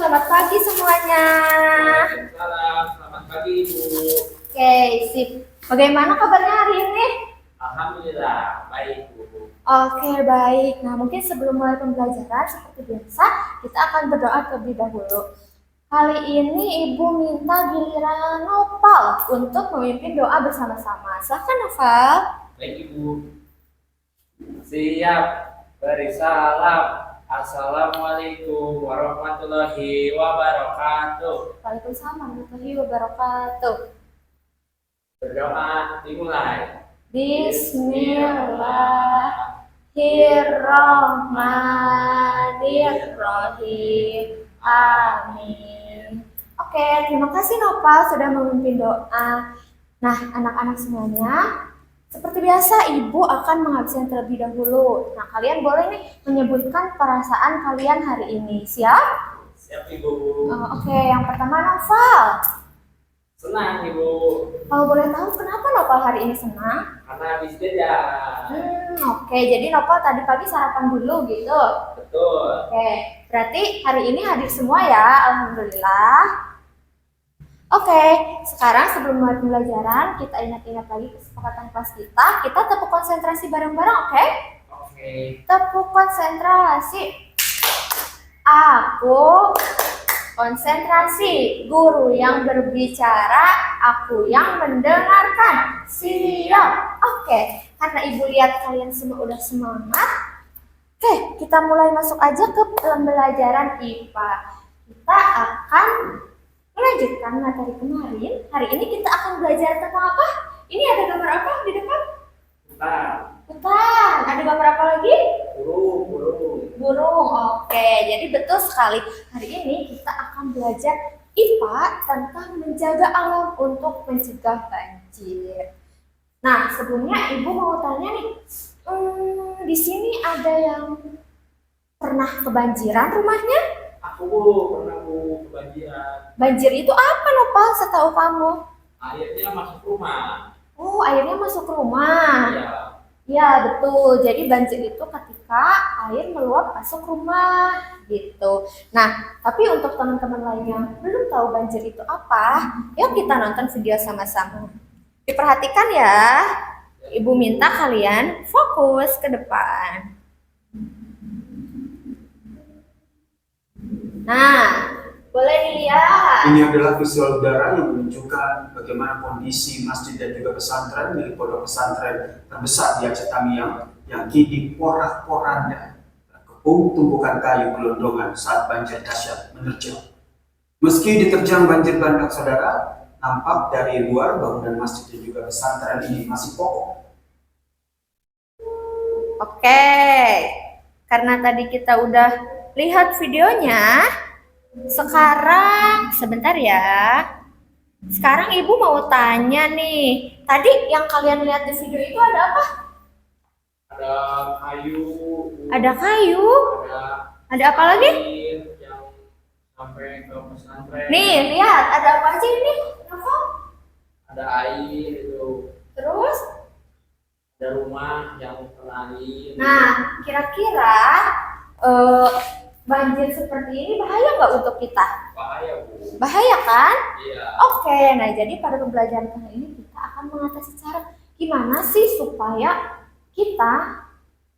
selamat pagi semuanya. Waalaikumsalam, selamat pagi Ibu. Oke, sip. Bagaimana kabarnya hari ini? Alhamdulillah, baik Bu. Oke, baik. Nah, mungkin sebelum mulai pembelajaran, seperti biasa, kita akan berdoa terlebih dahulu. Kali ini Ibu minta giliran Nopal untuk memimpin doa bersama-sama. Silakan Nopal. Baik Ibu. Siap, beri salam. Assalamualaikum warahmatullahi wabarakatuh. Waalaikumsalam warahmatullahi wabarakatuh. Berdoa dimulai. Bismillahirrahmanirrahim. Amin. Oke, terima kasih Nopal sudah memimpin doa. Nah, anak-anak semuanya, seperti biasa Ibu akan mengabsen terlebih dahulu. Nah, kalian boleh nih menyebutkan perasaan kalian hari ini. Siap? Siap Ibu. Oke, yang pertama Noval. Senang Ibu. Kalau boleh tahu kenapa Nopal hari ini senang? Karena habis jajan. Oke, jadi Nopal tadi pagi sarapan dulu gitu. Betul. Oke, berarti hari ini hadir semua ya, alhamdulillah. Oke, sekarang sebelum mulai pembelajaran, kita ingat-ingat lagi kesepakatan kelas kita. Kita tepuk konsentrasi bareng-bareng, oke? Oke. Tepuk konsentrasi. Aku konsentrasi. Guru yang berbicara, aku yang mendengarkan. Siap. Oke, karena Ibu lihat kalian semua udah semangat. Oke, kita mulai masuk aja ke pembelajaran IPA. Kita akan melanjutkan materi kemarin. Hari ini kita akan belajar tentang apa? Ini ada gambar apa di depan? Hutan. Ada gambar apa lagi? Burung. Burung. Oke, jadi betul sekali. Hari ini kita akan belajar IPA tentang menjaga alam untuk mencegah banjir. Nah, sebelumnya Ibu mau tanya nih, di sini ada yang pernah kebanjiran rumahnya? Aku pernah kebanjiran. Banjir itu apa Nopal setahu kamu? Airnya masuk rumah. Oh, airnya masuk rumah. Iya. Ya, betul. Jadi banjir itu ketika air meluap masuk rumah gitu. Nah, tapi untuk teman-teman lain yang belum tahu banjir itu apa, yuk kita nonton video sama-sama. Diperhatikan ya. Ibu minta kalian fokus ke depan. Nah, boleh dilihat. Ini adalah visual udara yang menunjukkan bagaimana kondisi masjid dan juga pesantren milik pondok pesantren terbesar di Aceh Tamiang yang kini porak-poranda terkepung tumpukan kayu gelondongan saat banjir dahsyat menerjang. Meski diterjang banjir bandang saudara, nampak dari luar bangunan masjid dan juga pesantren ini masih kokoh. Oke, karena tadi kita udah lihat videonya, sekarang sebentar ya. Sekarang Ibu mau tanya nih, tadi yang kalian lihat di video itu ada apa? Ada kayu. Ada kayu. Ada apa lagi? Air yang sampai ke pesantren. Nih, lihat, ada apa aja ini? Novel? Ada air itu. Terus? Ada rumah yang kena air. Nah, kira-kira banjir seperti ini bahaya nggak untuk kita? Bahaya Bu. Bahaya kan? Iya. Oke, nah jadi pada pembelajaran kali ini kita akan mengatasi cara gimana sih supaya kita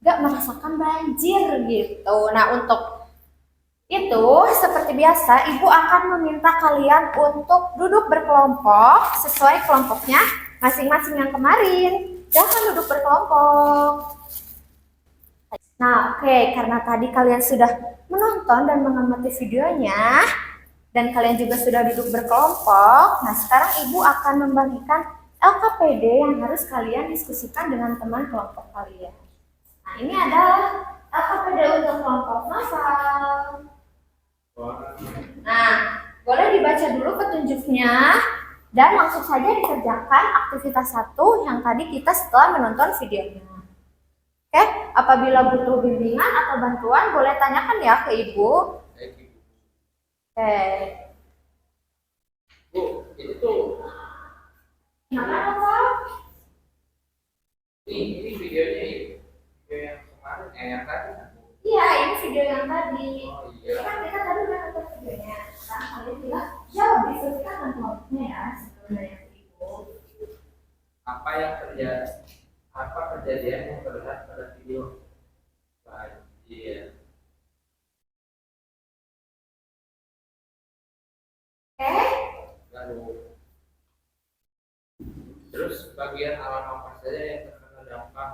nggak merasakan banjir gitu. Nah untuk itu seperti biasa Ibu akan meminta kalian untuk duduk berkelompok sesuai kelompoknya masing-masing yang kemarin. Jangan duduk berkelompok. Nah oke, karena tadi kalian sudah menonton dan mengamati videonya dan kalian juga sudah duduk berkelompok. Nah, sekarang Ibu akan membagikan LKPD yang harus kalian diskusikan dengan teman kelompok kalian. Nah, ini adalah LKPD untuk kelompok Noval. Nah, boleh dibaca dulu petunjuknya dan langsung saja dikerjakan aktivitas 1 yang tadi kita setelah menonton videonya. Oke, apabila butuh bimbingan atau bantuan boleh tanyakan ya ke Ibu. Oke. Bu, itu tuh. Gimana, Pak? Ini videonya ya. Video yang kemarin, yang tadi. Iya, ini video yang tadi. Oh iya. Kan kita tadi udah nonton videonya. kita jauh diskusikan dengan kelompoknya ya sebenarnya itu. Apa yang terjadi? Apa kejadian yang terlihat pada video? Banjir. Oke. Lalu, terus bagian alam apa saja yang terkena dampak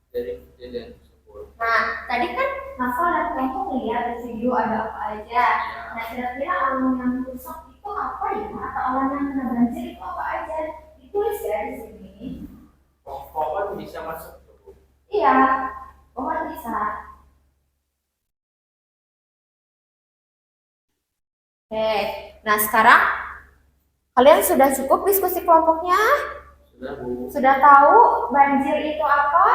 dari kejadian tersebut? Nah, tadi kan Novel dan kelompok lihat di video ada apa aja. Nah, kira-kira alam yang rusak itu apa ya? Atau alam yang kena banjir itu apa aja? Ditulis ya di sini. Pohon bisa masuk tuh. Iya, pohon bisa. Oke, nah sekarang kalian sudah cukup diskusi kelompoknya? Sudah Bu. Sudah tahu banjir itu apa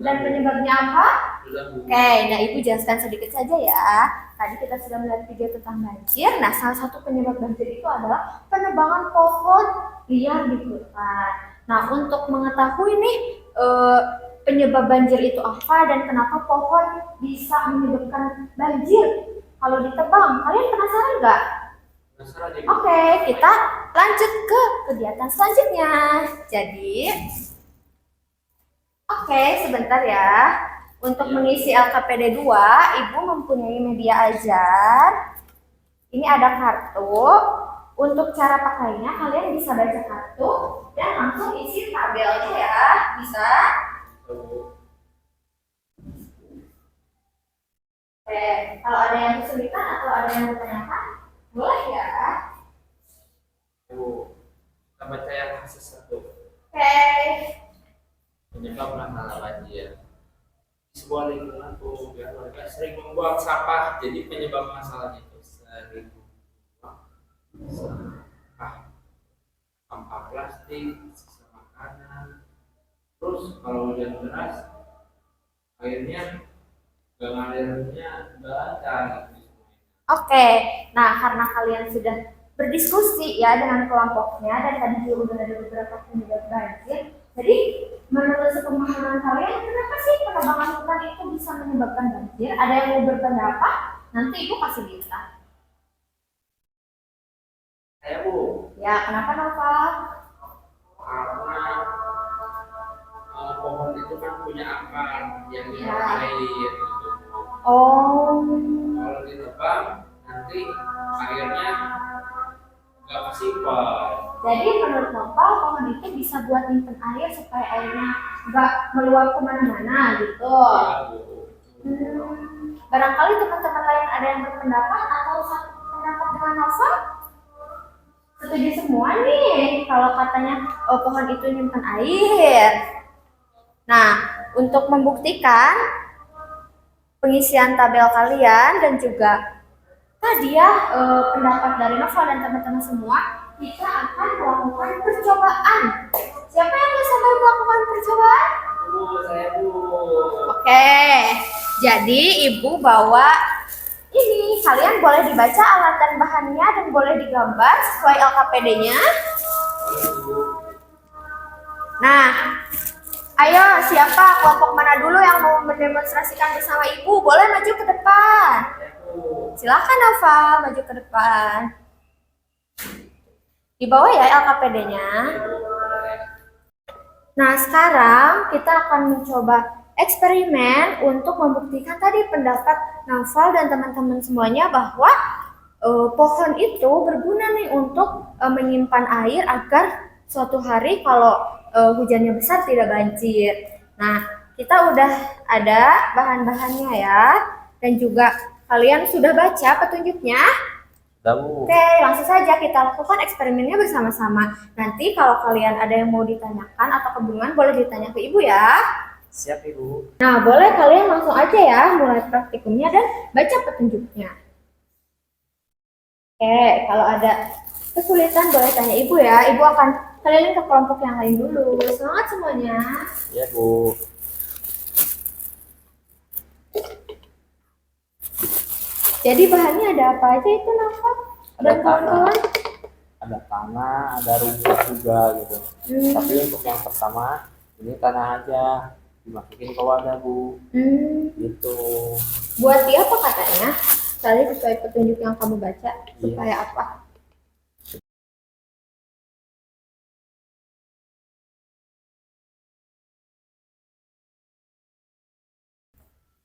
dan penyebabnya apa? Sudah Bu. Oke, nah Ibu jelaskan sedikit saja ya. Tadi kita sudah melihat video tentang banjir. Nah, salah satu penyebab banjir itu adalah penebangan pohon liar di hutan. Nah, untuk mengetahui nih penyebab banjir itu apa dan kenapa pohon bisa menyebabkan banjir kalau ditebang, kalian penasaran nggak? Penasaran ya Bu? Oke, kita lanjut ke kegiatan selanjutnya. Jadi, oke, sebentar ya. Untuk mengisi LKPD 2, Ibu mempunyai media ajar. Ini ada kartu. Untuk cara pakainya, kalian bisa baca kartu dan langsung isi tabelnya ya. Bisa? Bu. Oke, kalau ada yang kesulitan atau ada yang bertanyakan, boleh ya. Bu, kita baca yang kasus satu. Oke. Penyebab masalah banjir. Di sebuah lingkungan pemukiman warga sering membuang sampah, jadi penyebab masalahnya itu sering membuang sampah plastik, sisa makanan. Terus kalau hujan deras, airnya nggak ngalirnya nggak lancar gitu. Oke, nah karena kalian sudah berdiskusi ya dengan kelompoknya dan tadi juga udah ada beberapa penyebab banjir. Jadi menurut sepemahaman kalian, kenapa sih penebangan hutan itu bisa menyebabkan banjir? Ada yang mau berpendapat? Nanti Ibu kasih bintang. Saya Bu, Ya, kenapa Nova? karena pohon itu kan punya akar yang Ya. air gitu. Oh, Kalau ditebang nanti airnya nggak kesimpan. jadi menurut Nova pohon itu bisa buat nyimpen air supaya airnya nggak meluap kemana-mana gitu. Ya Bu. Barangkali teman-teman lain ada yang berpendapat atau satu pendapat dengan Nova? Setuju semua nih kalau katanya pohon itu nyimpan air. Nah, untuk membuktikan pengisian tabel kalian dan juga tadi ya pendapat dari Nova dan teman-teman semua, kita akan melakukan percobaan. Siapa yang bisa melakukan percobaan? Bu, saya Bu. Oke, jadi Ibu bawa ini. Kalian boleh dibaca alat dan bahannya dan boleh digambar sesuai LKPD-nya. Nah, ayo siapa kelompok mana dulu yang mau mendemonstrasikan bersama Ibu? Boleh maju ke depan. Silakan Nova, maju ke depan. Di bawah ya LKPD-nya. Nah, sekarang kita akan mencoba eksperimen untuk membuktikan tadi pendapat Naufal dan teman-teman semuanya bahwa pohon itu berguna nih untuk menyimpan air agar suatu hari kalau hujannya besar tidak banjir. Nah, kita udah ada bahan-bahannya ya, dan juga kalian sudah baca petunjuknya. Oke, langsung saja kita lakukan eksperimennya bersama-sama. Nanti kalau kalian ada yang mau ditanyakan atau kebingungan boleh ditanya ke Ibu ya. Siap Ibu. Nah, boleh kalian langsung aja ya mulai praktikumnya dan baca petunjuknya. Oke, kalau ada kesulitan boleh tanya Ibu ya. Ibu akan keliling ke kelompok yang lain dulu. Semangat semuanya. Iya Bu. Jadi bahannya ada apa aja itu Nafa? Dan kawan-kawan? Ada tanah, ada rumput juga gitu. Tapi untuk yang pertama ini tanah aja dimasukin ke wadah Bu. Gitu. Buat dia apa katanya? Tadi sesuai petunjuk yang kamu baca supaya apa?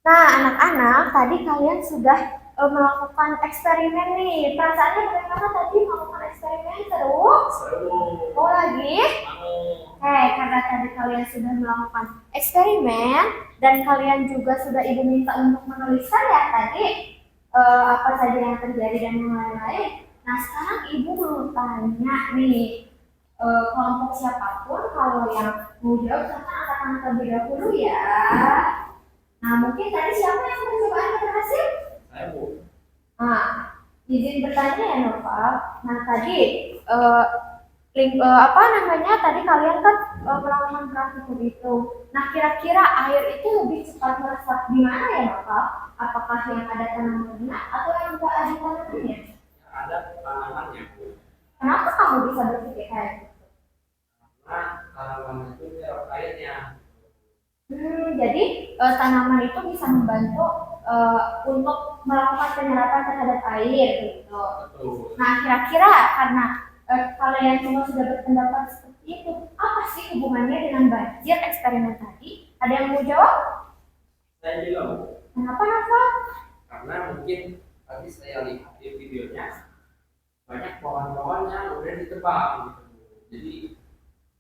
Nah, anak-anak, tadi kalian sudah melakukan eksperimen nih. Perasaannya bagaimana tadi melakukan eksperimen? Seru? Seru. Mau lagi? Mau. Karena tadi kalian sudah melakukan eksperimen dan kalian juga sudah ibu minta untuk menuliskan ya tadi apa saja yang terjadi dan yang lain-lain. Nah, sekarang ibu mau tanya nih, kelompok siapapun kalau yang mau jawab silahkan angkat tangan terlebih dahulu ya. Nah, mungkin tadi siapa yang percobaannya berhasil? Saya Bu. Nah, izin bertanya ya Nova. Nah, tadi apa namanya? Tadi kalian kan melakukan praktikum itu. Nah, kira-kira air itu lebih cepat meresap di mana ya Nova? Apakah yang ada tanamannya atau yang tidak ada tanamannya? Ada tanamannya Bu. Kenapa kamu bisa berpikir kayak gitu? Karena tanaman itu nyerap airnya. Jadi tanaman itu bisa membantu untuk melakukan penyerapan terhadap air gitu. Betul. Nah, kira-kira karena kalian semua sudah berpendapat seperti itu, apa sih hubungannya dengan banjir eksperimen tadi? Ada yang mau jawab? Saya juga Bu. Kenapa, Nova? Karena mungkin tadi saya lihat di videonya banyak pohon-pohon yang udah ditebang gitu. Jadi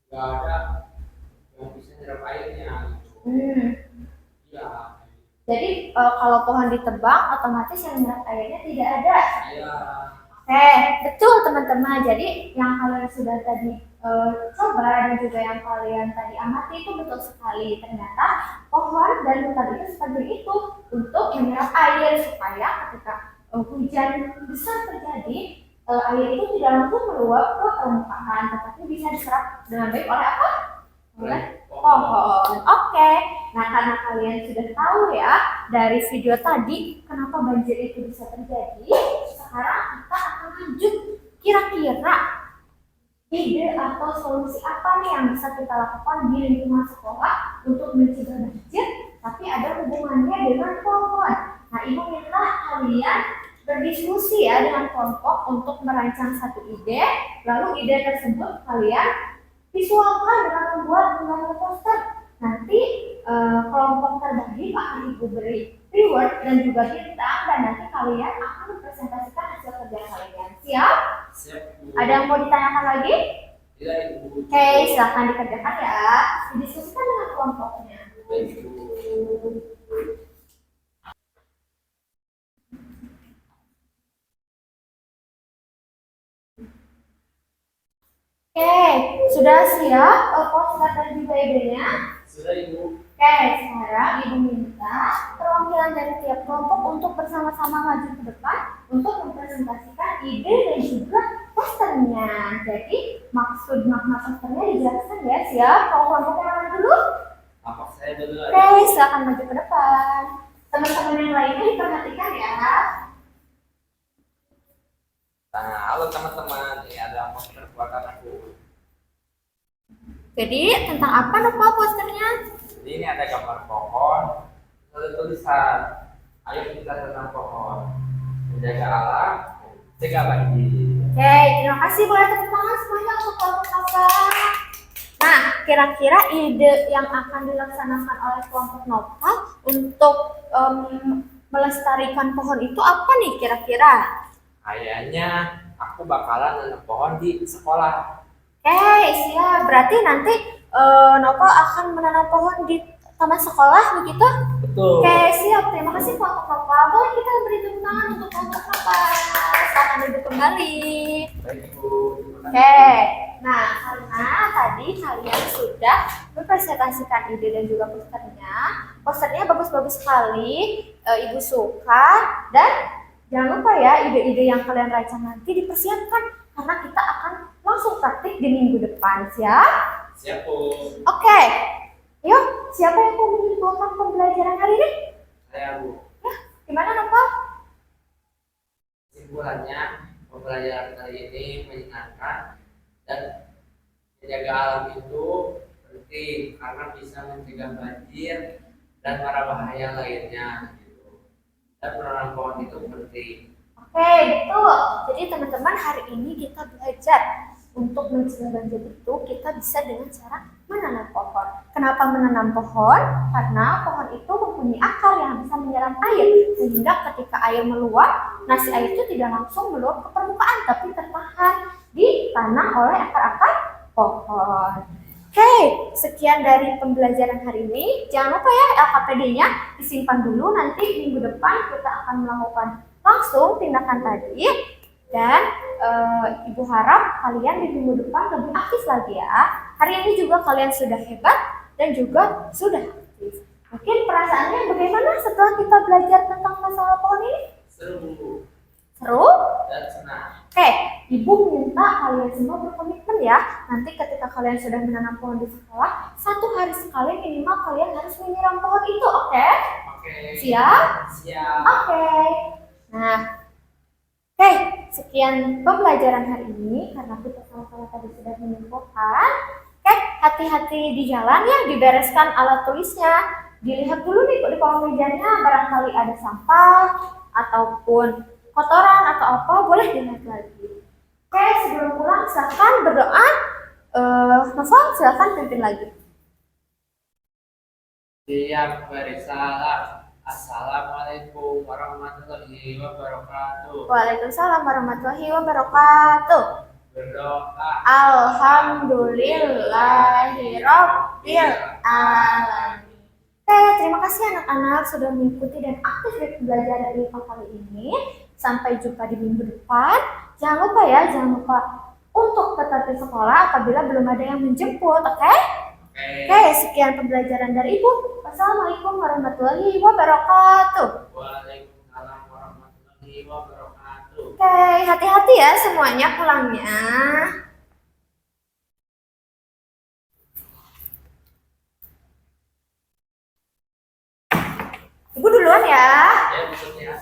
nggak ada yang bisa nyerap airnya gitu. Iya. Jadi kalau pohon ditebang, otomatis yang menyerap airnya tidak ada. Iya. Betul teman-teman. Jadi yang kalian sudah tadi coba dan juga yang kalian tadi amati itu betul sekali. Ternyata pohon dan hutan itu seperti itu untuk menyerap air supaya ketika hujan besar terjadi, air itu tidak langsung meluap ke permukaan, tetapi bisa diserap dengan baik oleh apa? Oleh pohon. Oke. Nah, karena kalian sudah tahu ya dari video tadi kenapa banjir itu bisa terjadi, sekarang kita akan lanjut. Kira-kira ide atau solusi apa nih yang bisa kita lakukan di lingkungan sekolah untuk mencegah banjir, tapi ada hubungannya dengan pohon. Nah, ibu minta kalian berdiskusi ya dengan kelompok untuk merancang satu ide, lalu ide tersebut kalian visualkan dengan membuat gambar poster. Nanti kelompok terbaik akan ibu beri reward dan juga bintang, dan nanti kalian akan mempresentasikan hasil kerja kalian. Siap? Siap Bu. Ada yang mau ditanyakan lagi? Tidak Bu. Oke, silahkan dikerjakan ya. Didiskusikan dengan kelompoknya. Baik Bu. Oke, sudah siap poster dan juga idenya? Sudah Ibu. Oke, sekarang ibu minta perwakilan dari tiap kelompok untuk bersama-sama maju ke depan untuk mempresentasikan ide dan juga posternya. Jadi maksud makna posternya dijelaskan ya. Siap? Kalau kelompok yang mana dulu? Apa saya dulu? Oke, silakan maju ke depan. Teman-teman yang lainnya diperhatikan ya. Nah, halo teman-teman, ini ada poster buatan aku. Jadi tentang apa Nova posternya? Jadi ini ada gambar pohon, ada tulisan, ayo kita tanam pohon, menjaga alam, cegah banjir. Oke, terima kasih, boleh tepuk tangan semuanya untuk kelompok Nova. Nah, kira-kira ide yang akan dilaksanakan oleh kelompok Nova untuk melestarikan pohon itu apa nih kira-kira? Kayaknya aku bakalan nanam pohon di sekolah. Oke, siap. Berarti nanti Nova akan menanam pohon di taman sekolah begitu? Betul. Oke, siap. Terima kasih kelompok Nova. Boleh kita beri tepuk tangan untuk kelompok Nova. Silakan duduk kembali. Baik Ibu. Oke, nah karena tadi kalian sudah mempresentasikan ide dan juga posternya. Posternya bagus-bagus sekali, Ibu suka. Dan jangan lupa ya, ide-ide yang kalian rancang nanti dipersiapkan karena kita akan langsung praktik di minggu depan, siap? Siap Bu. Oke, yuk siapa yang mau menyimpulkan pembelajaran hari ini? Saya Bu. Ya, gimana Nova? Kesimpulannya, pembelajaran kali ini menyenangkan dan menjaga alam itu penting karena bisa mencegah banjir dan para bahaya lainnya gitu. Dan menanam pohon itu penting. Oke, betul. Jadi teman-teman hari ini kita belajar untuk mencegah banjir itu kita bisa dengan cara menanam pohon. Kenapa menanam pohon? Karena pohon itu mempunyai akar yang bisa menyerap air, sehingga ketika air meluap, si air itu tidak langsung meluap ke permukaan, tapi tertahan di tanah oleh akar-akar pohon. Oke, sekian dari pembelajaran hari ini. Jangan lupa ya LKPD-nya disimpan dulu, nanti minggu depan kita akan melakukan langsung tindakan tadi. Dan Ibu harap kalian di minggu depan lebih aktif lagi ya. Hari ini juga kalian sudah hebat dan juga sudah aktif. Mungkin perasaannya bagaimana setelah kita belajar tentang masalah pohon ini? Seru Seru? dan senang. Oke, Ibu minta kalian semua berkomitmen ya. Nanti ketika kalian sudah menanam pohon di sekolah, 1 hari sekali minimal kalian harus menyiram pohon itu, oke? Oke. Siap? Siap. Oke. Nah, oke, sekian pembelajaran hari ini karena kita sama-sama tadi sudah menyimpulkan. Oke, hati-hati di jalan ya, dibereskan alat tulisnya. Dilihat dulu nih di kolong mejanya, barangkali ada sampah ataupun kotoran atau apa, boleh dilihat lagi. Oke, sebelum pulang silakan berdoa. Novel, silakan pimpin lagi. Yang bersalam. Assalamualaikum warahmatullahi wabarakatuh. Waalaikumsalam warahmatullahi wabarakatuh. Berdoa. Alhamdulillahirabbil alamin. Oke, terima kasih anak-anak sudah mengikuti dan aktif di pembelajaran IPA kali ini. Sampai jumpa di minggu depan. Jangan lupa ya, jangan lupa untuk tetap di sekolah apabila belum ada yang menjemput, oke? Oke, sekian pembelajaran dari Ibu. Wassalamualaikum warahmatullahi wabarakatuh. Waalaikumsalam warahmatullahi wabarakatuh. Oke, hati-hati ya semuanya pulangnya. Ibu duluan ya. Ya, maksudnya.